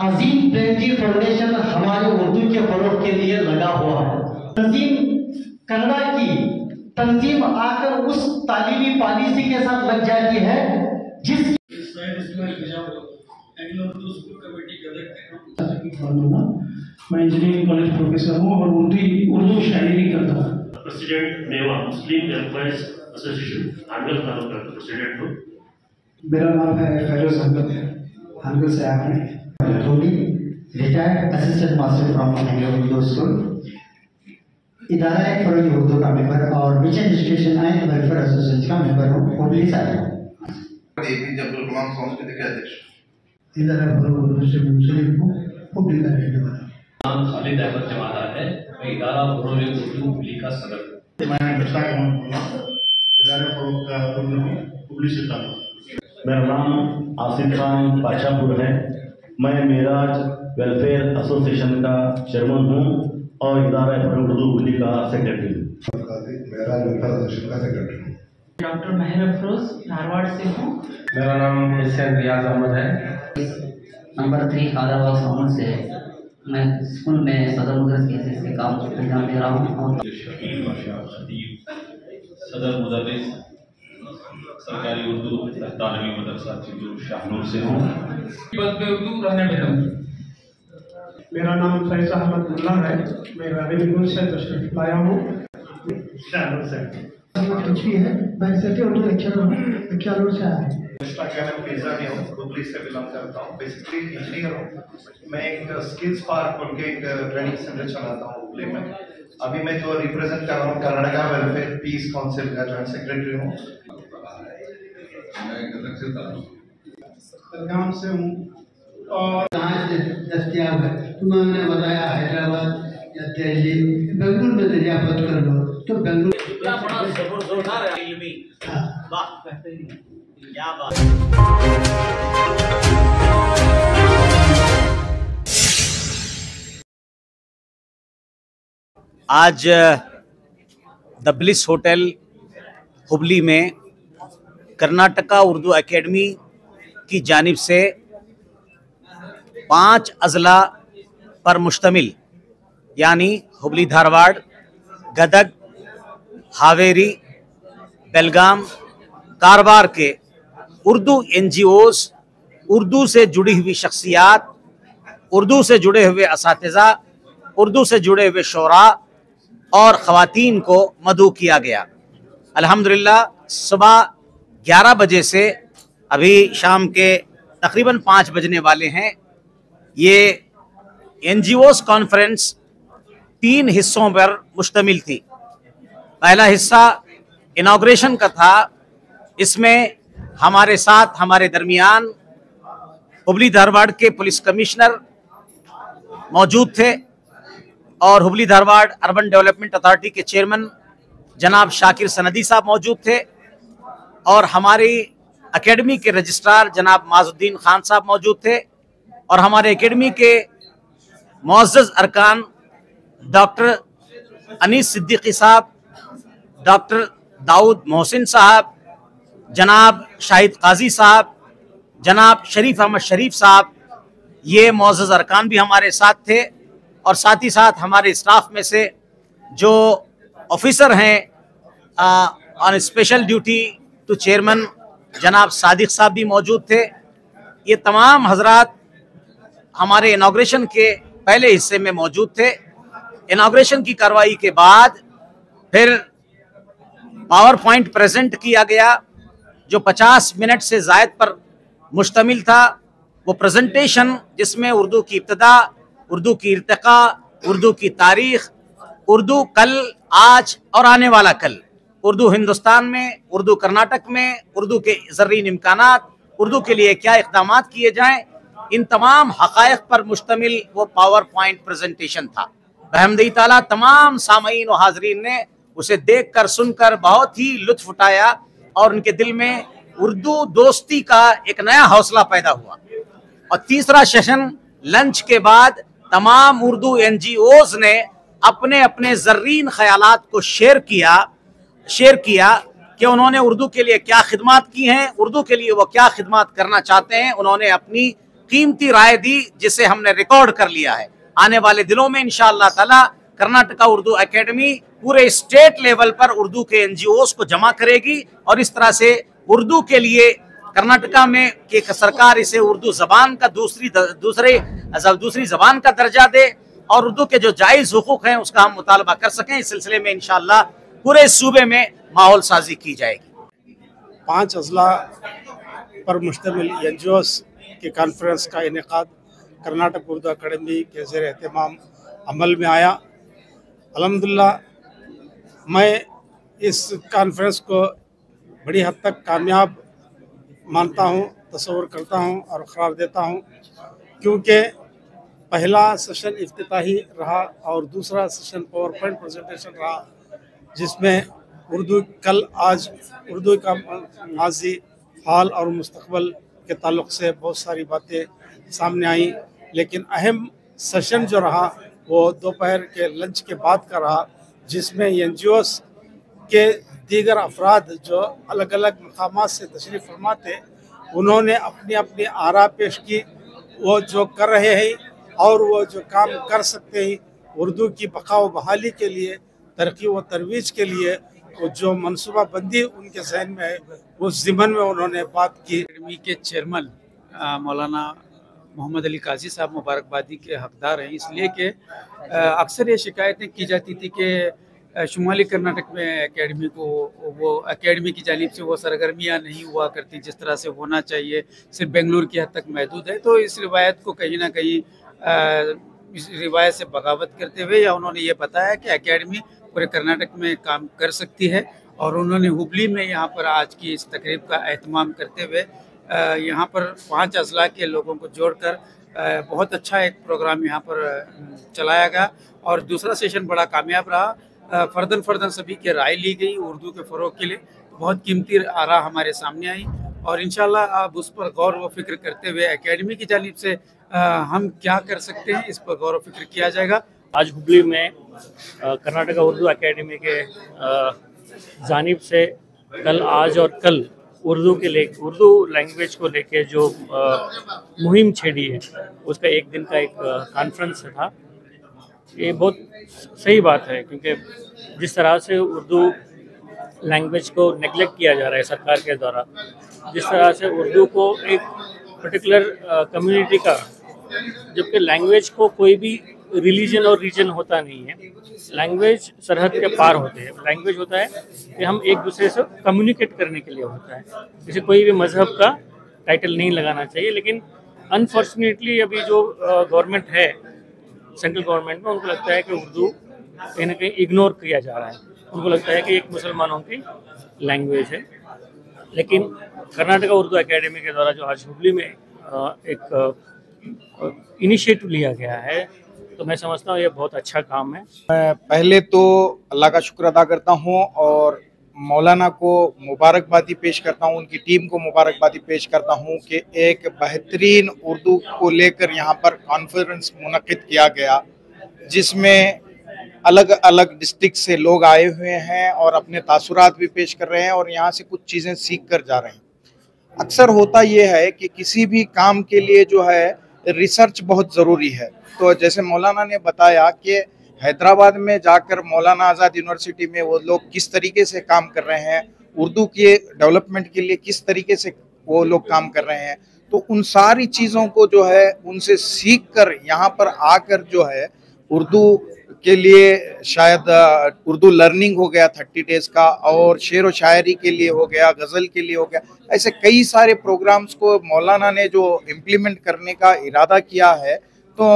Azim Premji foundation हमारे उर्दू के फरोग के लिए लगा हुआ है। तंजीम कन्नड़ा की तंजीम आकर उस तालीमी पॉलिसी के साथ लग जाती है जिस मैं इंजीनियरिंग कॉलेज प्रोफेसर हूँ और उर्दू शायरी करता हूँ। प्रेसिडेंट मेवा मुस्लिम एम्प्लॉयज एसोसिएशन हानगल तालुका का प्रेसिडेंट हूँ। मेरा नाम है फैरोज अहमद, हानगल से आया हूँ। Retired assistant master from Hangal Urdu school, Idara Farogi Urdu का मेंबर और mission education and welfare association का मेंबर हूँ। हुबली से आया हूँ। अब्दुल कलाम सांस्कृतिक अध्यक्ष, इदारा फरोगी उर्दू से मुंसलिक हूँ। हुबली का रहने वाला नाम खालिद अहमद जमादार है। मैं इदारा फरोग उर्दू हुबली का सदर हूँ। मैं मुश्ताक अहमद, इदारा फरोग का उर्दू हुबली से ताल्लुक। मेरा नाम आसिफ खान पाशापुर है। मैं मेराज वेलफेयर एसोसिएशन का चेयरमैन हूँ और इदारा फरोग उर्दू हुबली का सेक्रेटरी हूँ। मेराज वेलफेयर एसोसिएशन का सेक्रेटरी हूँ। डॉक्टर महर अफरोज धारवाड़ से हूँ। मेरा नाम हुसैन रियाज अहमद है। नंबर 3 खादराबाद साउंड से मैं स्कूल में सदर मुदर्रिस की हैसियत से काम अंजाम दे रहा हूँ। और सदर मुदर्रिस सरकारी उर्दू तालीमी मदरसा जो शाहनूर से हूँ। बस में उर्दू रहने में हूँ। मेरा नाम फैज अहमद मुल्ला है। मैं रानीगंज से तशरीफ लाया हूँ। शाहनूर से कुछ भी है। मैं सभी उर्दू लेक्चरर हूँ, शाहनूर से आया हूँ। हुबली से बिलोंग करता हूँ। बेसिकली इंजीनियर हूँ। मैं एक स्किल्स पार्क बोल के एक ट्रेनिंग सेंटर चलाता हूँ हुबली में। अभी मैं जो रिप्रेजेंट कर रहा हूँ कर्नाटका वेलफेयर पीस काउंसिल का जॉइंट सेक्रेटरी हूँ। गाँव से हूँ और कहाँ से दस्तियाब है? तुमने बताया हैदराबाद या दिल्ली, बेंगलुरु में दरियाफत कर लो तो बेंगलुरु। क्या बात। आज द ब्लिस होटल हुबली में कर्नाटका उर्दू एकेडमी की जानिब से 5 अजला पर मुश्तमिल यानी हुबली, धारवाड़, गदग, हावेरी, बेलगाम, कारवार के उर्दू NGOs, उर्दू से जुड़ी हुई शख्सियात, उर्दू से जुड़े हुए असातिज़ा, उर्दू से जुड़े हुए शोरा और ख़वातीन को मदऊ किया गया। अल्हम्दुलिल्लाह सुबह 11 बजे से अभी शाम के तकरीबन 5 बजने वाले हैं। ये NGOs कॉन्फ्रेंस 3 हिस्सों पर मुश्तमिल थी। पहला हिस्सा इनॉग्रेशन का था। इसमें हमारे साथ हमारे दरमियान हुबली धारवाड़ के पुलिस कमिश्नर मौजूद थे और Hubli Dharwad urban development authority के चेयरमैन जनाब शाकिर सनदी साहब मौजूद थे और हमारी एकेडमी के रजिस्ट्रार जनाब माजुद्दीन खान साहब मौजूद थे और हमारे एकेडमी के मुअज़्ज़ज़ अरकान डॉक्टर अनीस सिद्दीकी साहब, डॉक्टर दाऊद मोहसिन साहब, जनाब शाहिद काजी साहब, जनाब शरीफ अहमद शरीफ साहब, ये मुअज़्ज़ज़ अरकान भी हमारे साथ थे और साथ ही साथ हमारे स्टाफ में से जो ऑफिसर हैं on special duty to chairman जनाब सादिक साहब भी मौजूद थे। ये तमाम हजरात हमारे इनॉग्रेशन के पहले हिस्से में मौजूद थे। इनॉग्रेशन की कार्रवाई के बाद फिर पावर पॉइंट प्रेजेंट किया गया जो 50 मिनट से ज़ायद पर मुश्तमिल था। वो प्रेजेंटेशन जिसमें उर्दू की इब्तिदा, उर्दू की इर्तिका, उर्दू की तारीख़, उर्दू कल, आज और आने वाला कल, उर्दू हिंदुस्तान में, उर्दू कर्नाटक में, उर्दू के ज़र्रीन इम्कानात, उर्दू के लिए क्या इक़दामात किए जाएँ, इन तमाम हक़ाइक़ पर मुश्तमिल वो पावर पॉइंट प्रेजेंटेशन था। बहमदी ताला तमाम सामईन व हाज़रीन ने उसे देख कर सुनकर बहुत ही लुत्फ़ उठाया और उनके दिल में उर्दू दोस्ती का एक नया हौसला पैदा हुआ। और तीसरा सेशन लंच के बाद तमाम उर्दू NGOs ने अपने अपने ज़र्रीन ख़यालात को शेयर किया कि उन्होंने उर्दू के लिए क्या खिदमात की हैं, उर्दू के लिए वो क्या खिदमात करना चाहते हैं। उन्होंने अपनी कीमती राय दी, जिसे हमने रिकॉर्ड कर लिया है। आने वाले दिनों में इंशाअल्लाह ताला कर्नाटका उर्दू एकेडमी पूरे स्टेट लेवल पर उर्दू के एनजीओस को जमा करेगी और इस तरह से उर्दू के लिए कर्नाटका में कि सरकार इसे उर्दू जबान का दूसरी जबान का दर्जा दे और उर्दू के जो जायज हुकूक हैं उसका हम मुतालबा कर सकें। इस सिलसिले में इंशाअल्लाह पूरे सूबे में माहौल साजी की जाएगी। 5 अजला पर मुश्तमिल एनजीओस के कॉन्फ्रेंस का इनेकाद कर्नाटक उर्दू अकेडमी के ज़ेर एहतमाम अमल में आया। अल्हम्दुलिल्लाह मैं इस कॉन्फ्रेंस को बड़ी हद तक कामयाब मानता हूँ, तस्वर करता हूँ और करार देता हूँ, क्योंकि पहला सेशन इफ्तिताही रहा और दूसरा सेशन पावर पॉइंट प्रेजेंटेशन रहा, जिसमें कल आज उर्दू का माजी, हाल और मुस्तकबल के ताल्लुक़ से बहुत सारी बातें सामने आई। लेकिन अहम सेशन जो रहा वो दोपहर के लंच के बाद का रहा, जिसमें एनजीओस के दीगर अफराद जो अलग अलग मकामात से तशरीफ़ फरमा थे, उन्होंने अपनी अपनी आरा पेश की। वो जो कर रहे हैं और वो जो काम कर सकते हैं उर्दू की बका व बहाली के लिए, तरक्की व तरवीज के लिए, वो जो मनसूबा बंदी उनके जहन में है, उस ज़िमन में उन्होंने बात की। अकेडमी के चेयरमैन मौलाना मोहम्मद अली काजी साहब मुबारकबादी के हकदार हैं, इसलिए कि अक्सर ये शिकायतें की जाती थी कि शुमाली कर्नाटक में एकेडमी को वो एकेडमी की जानिब से वो सरगर्मियाँ नहीं हुआ करती जिस तरह से होना चाहिए, सिर्फ बेंगलुरु की हद तक महदूद है। तो इस रिवायत को कहीं ना कहीं इस रिवायत से बगावत करते हुए या उन्होंने ये बताया कि एकेडमी पूरे कर्नाटक में काम कर सकती है और उन्होंने हुबली में यहाँ पर आज की इस तकरीब का एहतमाम करते हुए यहाँ पर 5 अजला के लोगों को जोड़कर बहुत अच्छा एक प्रोग्राम यहाँ पर चलाया गया और दूसरा सेशन बड़ा कामयाब रहा। फर्दन सभी की राय ली गई उर्दू के फ़रोग के लिए, बहुत कीमती आरा हमारे सामने आई और इंशाल्लाह अब उस पर गौर व फिक्र करते हुए एकेडमी की जानिब से हम क्या कर सकते हैं इस पर गौर व फिक्र किया जाएगा। आज हुबली में कर्नाटका उर्दू एकेडमी के जानिब से कल, आज और कल उर्दू लैंग्वेज को लेके जो मुहिम छेड़ी है उसका एक दिन का एक कॉन्फ्रेंस था। ये बहुत सही बात है, क्योंकि जिस तरह से उर्दू लैंग्वेज को नेगलेक्ट किया जा रहा है सरकार के द्वारा, जिस तरह से उर्दू को एक पर्टिकुलर कम्युनिटी का, जबकि लैंग्वेज को कोई भी रिलीजन और रीजन होता नहीं है, लैंग्वेज सरहद के पार होते हैं। लैंग्वेज होता है कि हम एक दूसरे से कम्युनिकेट करने के लिए होता है, जैसे कोई भी मज़हब का टाइटल नहीं लगाना चाहिए। लेकिन अनफॉर्चुनेटली अभी जो गवर्नमेंट है, सेंट्रल गवर्नमेंट में, उनको लगता है कि उर्दू कहीं ना कहीं इग्नोर किया जा रहा है। उनको लगता है कि एक मुसलमानों की लैंग्वेज है। लेकिन कर्नाटका उर्दू एकेडमी के द्वारा जो आज हुबली में एक इनिशिएटिव लिया गया है, तो मैं समझता हूँ ये बहुत अच्छा काम है। मैं पहले तो अल्लाह का शुक्र अदा करता हूँ और मौलाना को मुबारकबादी पेश करता हूँ, उनकी टीम को मुबारकबादी पेश करता हूँ कि एक बेहतरीन उर्दू को लेकर यहाँ पर कॉन्फ्रेंस मुनक्किद किया गया, जिसमें अलग अलग डिस्ट्रिक्ट से लोग आए हुए हैं और अपने तासुरात भी पेश कर रहे हैं और यहाँ से कुछ चीज़ें सीख कर जा रहे हैं। अक्सर होता ये है कि किसी भी काम के लिए जो है रिसर्च बहुत ज़रूरी है। तो जैसे मौलाना ने बताया कि हैदराबाद में जाकर मौलाना आज़ाद यूनिवर्सिटी में वो लोग किस तरीके से काम कर रहे हैं, उर्दू के डेवलपमेंट के लिए किस तरीके से वो लोग काम कर रहे हैं, तो उन सारी चीज़ों को जो है उनसे सीख कर यहाँ पर आकर जो है उर्दू के लिए शायद उर्दू लर्निंग हो गया 30 डेज़ का, और शेर व शायरी के लिए हो गया, गज़ल के लिए हो गया, ऐसे कई सारे प्रोग्राम्स को मौलाना ने जो इम्प्लीमेंट करने का इरादा किया है। तो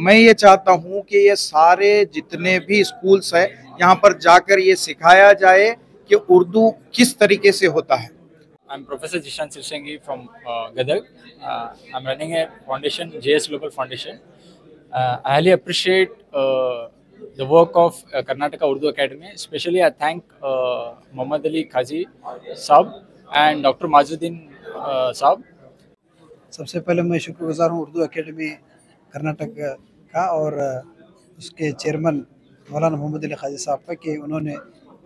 मैं ये चाहता हूँ कि ये सारे जितने भी स्कूल्स हैं यहाँ पर जाकर ये सिखाया जाए कि उर्दू किस तरीके से होता है। I'm Professor Jishan Sirsengi from Gadag. I'm running a foundation, JS Global Foundation. I highly appreciate the work of Karnataka Urdu Academy. Especially I thank Muhammad Ali Kazi Saab and Dr. Mazuddin Saab. सबसे पहले मैं शुक्रगुजार हूँ Urdu academy Karnataka का और उसके chairman मौलाना मोहम्मद अली काजी साहब का कि उन्होंने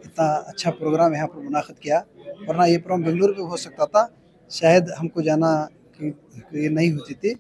इतना अच्छा प्रोग्राम यहाँ पर मुनाक़िद किया, वरना ये प्रोग्राम बेंगलुरु में हो सकता था, शायद हमको जाना कि ये नहीं होती थी।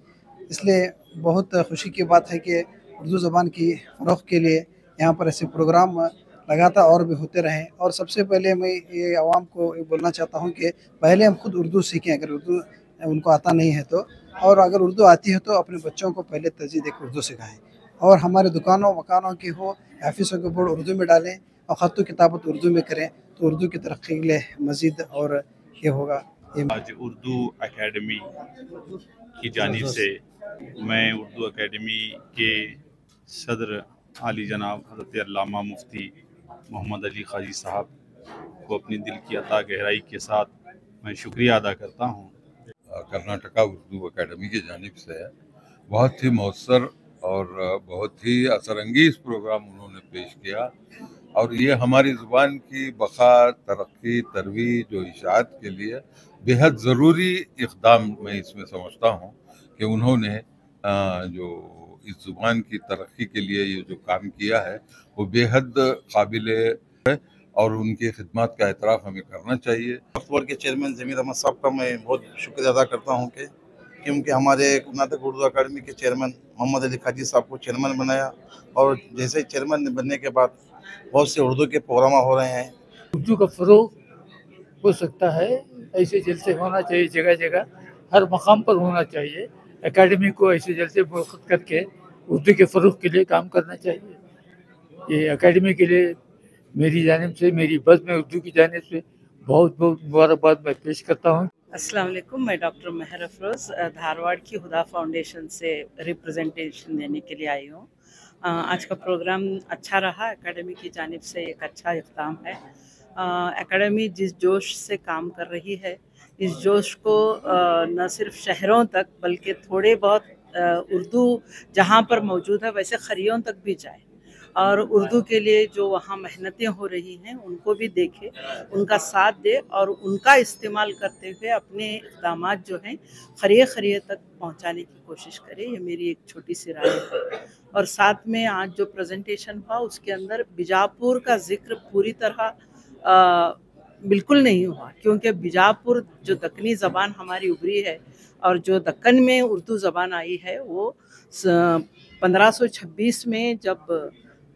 इसलिए बहुत खुशी की बात है कि उर्दू ज़बान की फ़रोग़ के लिए यहाँ पर ऐसे प्रोग्राम लगातार और भी होते रहें। और सबसे पहले मैं ये आवाम को ये बोलना चाहता हूँ कि पहले हम खुद उर्दू सीखें, अगर उर्दू उनको आता नहीं है तो, और अगर उर्दू आती है तो अपने बच्चों को पहले तरजीह देकर उर्दू सिखाएँ। और हमारे दुकानों मकानों की हो, ऑफिसों के बोर्ड उर्दू में डालें और ख़त किताबत उर्दू में करें, तो उर्दू की तरक्की के लिए मज़ीद और ये होगा। आज उर्दू एकेडमी की जानिब से मैं उर्दू एकेडमी के सदर आली जनाब हज़रत अल्लामा मुफ्ती मोहम्मद अली क़ाज़ी साहब को अपनी दिल की अता गहराई के साथ मैं शुक्रिया अदा करता हूँ। कर्नाटका उर्दू एकेडमी की जानिब से बहुत ही मौसर और बहुत ही असरअंगेज़ प्रोग्राम उन्होंने पेश किया, और ये हमारी ज़ुबान की बक़ा, तरक्की, तरवीज और इशाअत के लिए बेहद ज़रूरी इक़दाम मैं इसमें समझता हूँ कि उन्होंने जो इस ज़ुबान की तरक्की के लिए ये जो काम किया है वो बेहद काबिल है और उनकी खिदमत का एतराफ़ हमें करना चाहिए। बोर्ड के चेयरमैन ज़मीर अहमद साहब का मैं बहुत शुक्रिया अदा करता हूँ कि क्योंकि हमारे कर्नाटक उर्दू अकादमी के चेयरमैन मोहम्मद अली क़ाज़ी साहब को चेयरमैन बनाया, और जैसे चेयरमैन बनने के बाद बहुत से उर्दू के प्रोग्राम हो रहे हैं। उर्दू का फ़रोग़ हो सकता है, ऐसे जलसे होना चाहिए, जगह जगह हर मकाम पर होना चाहिए। एकेडमी को ऐसे जलसे मुनक़िद करके उर्दू के फ़रोग़ के लिए काम करना चाहिए। ये एकेडमी के लिए मेरी जानिब से, मेरी बज़्म उर्दू की जानिब से बहुत बहुत मुबारकबाद मैं पेश करता हूँ। अस्सलाम वालेकुम, मैं डॉक्टर महर अफरोज़ धारवाड़ की हुदा फाउंडेशन से रिप्रेजेंटेशन देने के लिए आई हूँ। आज का प्रोग्राम अच्छा रहा, एकेडमी की जानिब से एक अच्छा इक़दाम है। एकेडमी जिस जोश से काम कर रही है, इस जोश को न सिर्फ शहरों तक बल्कि थोड़े बहुत उर्दू जहाँ पर मौजूद है वैसे खरियों तक भी जाए, और उर्दू के लिए जो वहाँ मेहनतें हो रही हैं उनको भी देखे, उनका साथ दे और उनका इस्तेमाल करते हुए अपने इक़दामात जो हैं खरिये तक पहुँचाने की कोशिश करे। ये मेरी एक छोटी सी राय है। और साथ में आज जो प्रेजेंटेशन हुआ उसके अंदर बीजापुर का जिक्र पूरी तरह बिल्कुल नहीं हुआ, क्योंकि बीजापुर जो दक्कनी ज़बान हमारी उभरी है और जो दक्कन में उर्दू ज़बान आई है वो 1526 में जब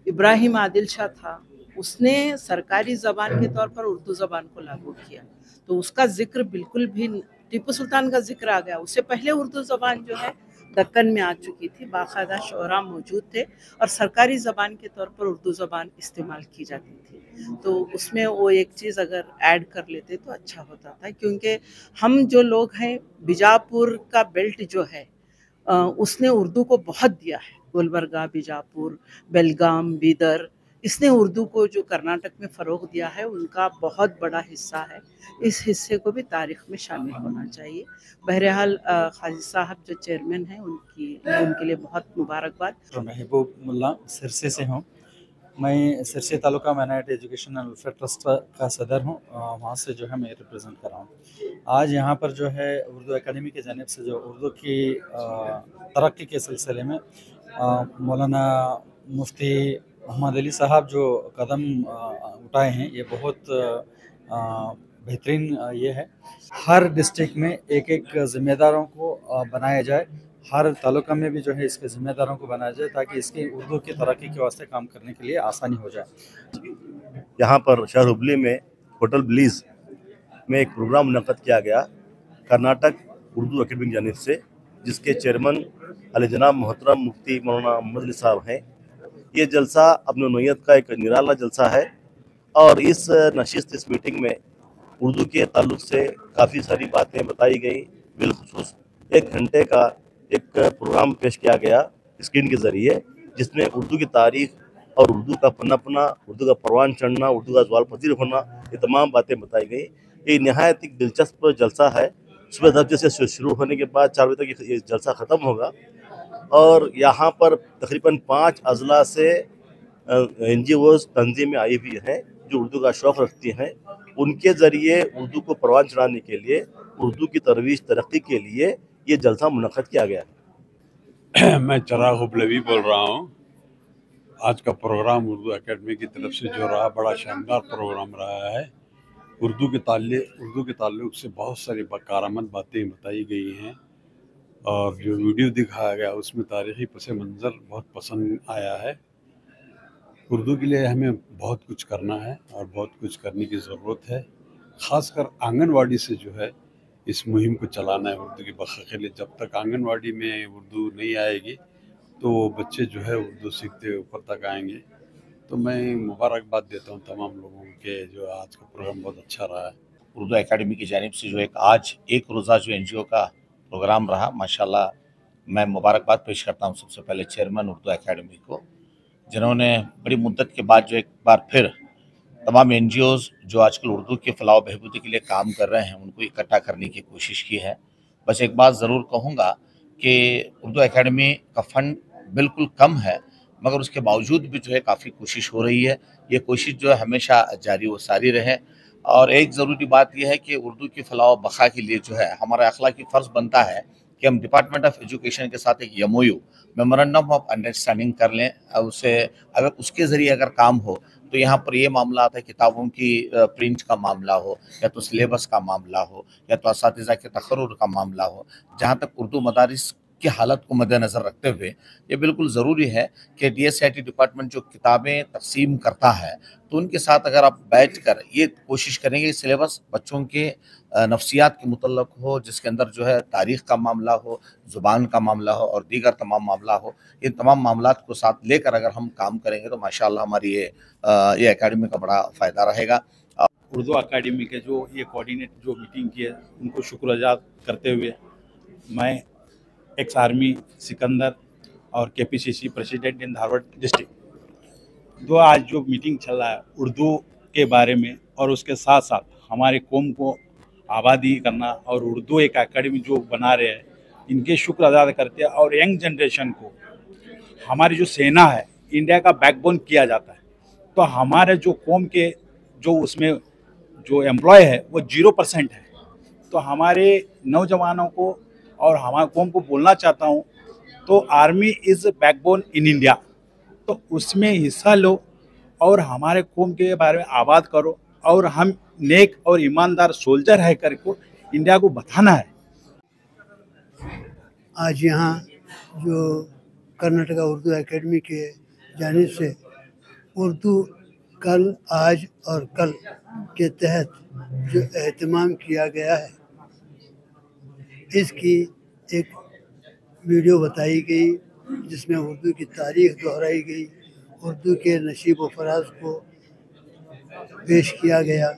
इब्राहिम आदिल शाह था उसने सरकारी ज़बान के तौर पर उर्दू ज़बान को लागू किया, तो उसका जिक्र बिल्कुल भी, टीपू सुल्तान का जिक्र आ गया। उससे पहले उर्दू ज़बान जो है दक्कन में आ चुकी थी, बाकायदा शोरा मौजूद थे और सरकारी ज़बान के तौर पर उर्दू ज़बान इस्तेमाल की जाती थी। तो उसमें वो एक चीज़ अगर ऐड कर लेते तो अच्छा होता था, क्योंकि हम जो लोग हैं, बीजापुर का बेल्ट जो है उसने उर्दू को बहुत दिया है। गुलबर्गा, बीजापुर, बेलगाम, बीदर, इसने उर्दू को जो कर्नाटक में फ़रोग़ दिया है उनका बहुत बड़ा हिस्सा है। इस हिस्से को भी तारीख़ में शामिल होना चाहिए। बहरहाल क़ाज़ी साहब जो चेयरमैन हैं उनके लिए बहुत मुबारकबाद। महबूब मुल्ला सिरसे से हूँ। मैं Sirsi taluka minority education and welfare trust का सदर हूँ, वहाँ से जो है मैं रिप्रेजेंट कर रहा हूँ। आज यहाँ पर जो है उर्दू एकेडमी की जानिब से जो उर्दू की तरक्की के सिलसिले में मौलाना मुफ्ती मोहम्मद अली साहब जो कदम उठाए हैं, ये बहुत बेहतरीन ये है। हर डिस्ट्रिक्ट में एक एक ज़िम्मेदारों को बनाया जाए, हर तालुका में भी जो है इसके ज़िम्मेदारों को बनाया जाए, ताकि इसकी उर्दू की तरक्की के वास्ते काम करने के लिए आसानी हो जाए। यहाँ पर शहर हुबली में होटल ब्लीज़ में एक प्रोग्राम मुनक़्क़द किया गया कर्नाटक उर्दू एकेडमी की जानिब से, जिसके चेयरमैन अली जनाब मोहतरम मुफ्ती मौलाना मोहम्मद अली साहब हैं। ये जलसा अपनी नौइयत का एक निराला जलसा है, और इस नशिस्त, इस मीटिंग में उर्दू के ताल्लुक़ से काफ़ी सारी बातें बताई गई। बिलखुसूस 1 घंटे का एक प्रोग्राम पेश किया गया स्क्रीन के ज़रिए, जिसमें उर्दू की तारीख़ और उर्दू का पनपना, उर्दू का परवान चढ़ना, उर्दू का ज़वाल पज़ीर होना, ये तमाम बातें बताई गई। ये नहायत एक दिलचस्प जलसा है। सुबह 10 बजे से शुरू होने के बाद 4 बजे तक ये जलसा ख़त्म होगा, और यहाँ पर तकरीबन 5 अज़ला से NGOs तंजीमें आई हुई हैं जो उर्दू का शौक़ रखती हैं। उनके ज़रिए उर्दू को परवान चढ़ाने के लिए, उर्दू की तरवीज तरक्की के लिए ये जलसा मुनक़्क़द किया गया है। मैं चिराग हुबलवी बोल रहा हूँ। आज का प्रोग्राम उर्दू एकेडमी की तरफ से जो रहा, बड़ा शानदार प्रोग्राम रहा है। उर्दू के ताल्लुक़ से बहुत सारी कारआमद बातें बताई गई हैं। और जो वीडियो दिखाया गया उसमें तारीख़ी पस मंज़र बहुत पसंद आया है। उर्दू के लिए हमें बहुत कुछ करना है और बहुत कुछ करने की ज़रूरत है। ख़ासकर आंगनवाड़ी से जो है इस मुहिम को चलाना है उर्दू की बक़ा के लिए। जब तक आंगनवाड़ी में उर्दू नहीं आएगी तो बच्चे जो है उर्दू सीखते ऊपर तक आएंगे। तो मैं मुबारकबाद देता हूँ तमाम लोगों के, जो आज का प्रोग्राम बहुत अच्छा रहा है। उर्दू एकेडमी की जानिब से जो आज एक रोज़ा जो एनजीओ का प्रोग्राम रहा, माशाल्लाह मैं मुबारकबाद पेश करता हूँ सबसे पहले चेयरमैन उर्दू एकेडमी को, जिन्होंने बड़ी मुद्दत के बाद जो एक बार फिर तमाम एनजीओज़ जो आजकल उर्दू के फलाह बहबूदी के लिए काम कर रहे हैं उनको इकट्ठा करने की कोशिश की है। बस एक बात ज़रूर कहूँगा कि उर्दू एकेडमी का फ़ंड बिल्कुल कम है, मगर उसके बावजूद भी जो है काफ़ी कोशिश हो रही है। ये कोशिश जो है हमेशा जारी व सारी रहे। और एक ज़रूरी बात यह है कि उर्दू की फलाह व बक़ा के लिए जो है हमारा अखलाकी फ़र्ज़ बनता है कि हम डिपार्टमेंट ऑफ एजुकेशन के साथ एक MOU मेमोरेंडम ऑफ अंडरस्टैंडिंग कर लें। उसे अगर उसके ज़रिए अगर काम हो तो यहाँ पर ये मामला आता है, किताबों की प्रिंट का मामला हो, या तो सिलेबस का मामला हो, या तो असातिज़ा के तक़र्रुर का मामला हो, जहाँ तक उर्दू मदारिस की हालत को मद्देनज़र रखते हुए ये बिल्कुल ज़रूरी है कि DSIT डिपार्टमेंट जो किताबें तक़सीम करता है तो उनके साथ अगर आप बैठ कर ये कोशिश करेंगे सिलेबस बच्चों के नफ्सियात के मुतल्लक़ हो, जिसके अंदर जो है तारीख़ का मामला हो, ज़ुबान का मामला हो और दीगर तमाम मामला हो, इन तमाम मामलात को साथ लेकर अगर हम काम करेंगे तो माशाअल्लाह हमारी ये एकेडमी का बड़ा फ़ायदा रहेगा। उर्दू एकेडमी के जो ये कोऑर्डिनेट जो मीटिंग की है उनको शुक्रगुज़ार करते हुए मैं एक्स आर्मी सिकंदर और KPCC president in Dharwad district जो आज जो मीटिंग चल रहा है उर्दू के बारे में, और उसके साथ साथ हमारे कौम को आबादी करना और उर्दू एक एकेडमी जो बना रहे हैं, इनके शुक्र अदा करते हैं। और यंग जनरेशन को हमारी जो सेना है इंडिया का बैकबोन किया जाता है, तो हमारे जो कौम के जो उसमें जो एम्प्लॉय है वो 0% है। तो हमारे नौजवानों को और हमारे कौम को बोलना चाहता हूँ, तो army is backbone in India, तो उसमें हिस्सा लो और हमारे कौम के बारे में आबाद करो, और हम नेक और ईमानदार सोल्जर है करके इंडिया को बताना है। आज यहाँ जो कर्नाटका उर्दू एकेडमी के जानिब से उर्दू कल आज और कल के तहत जो एहतमाम किया गया है, इसकी एक वीडियो बताई गई जिसमें उर्दू की तारीख़ दोहराई गई, उर्दू के नसीब व फराज को पेश किया गया।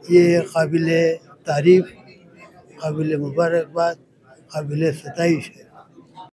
ये काबिल तारीफ़, काबिल मुबारकबाद, काबिल सताइश है।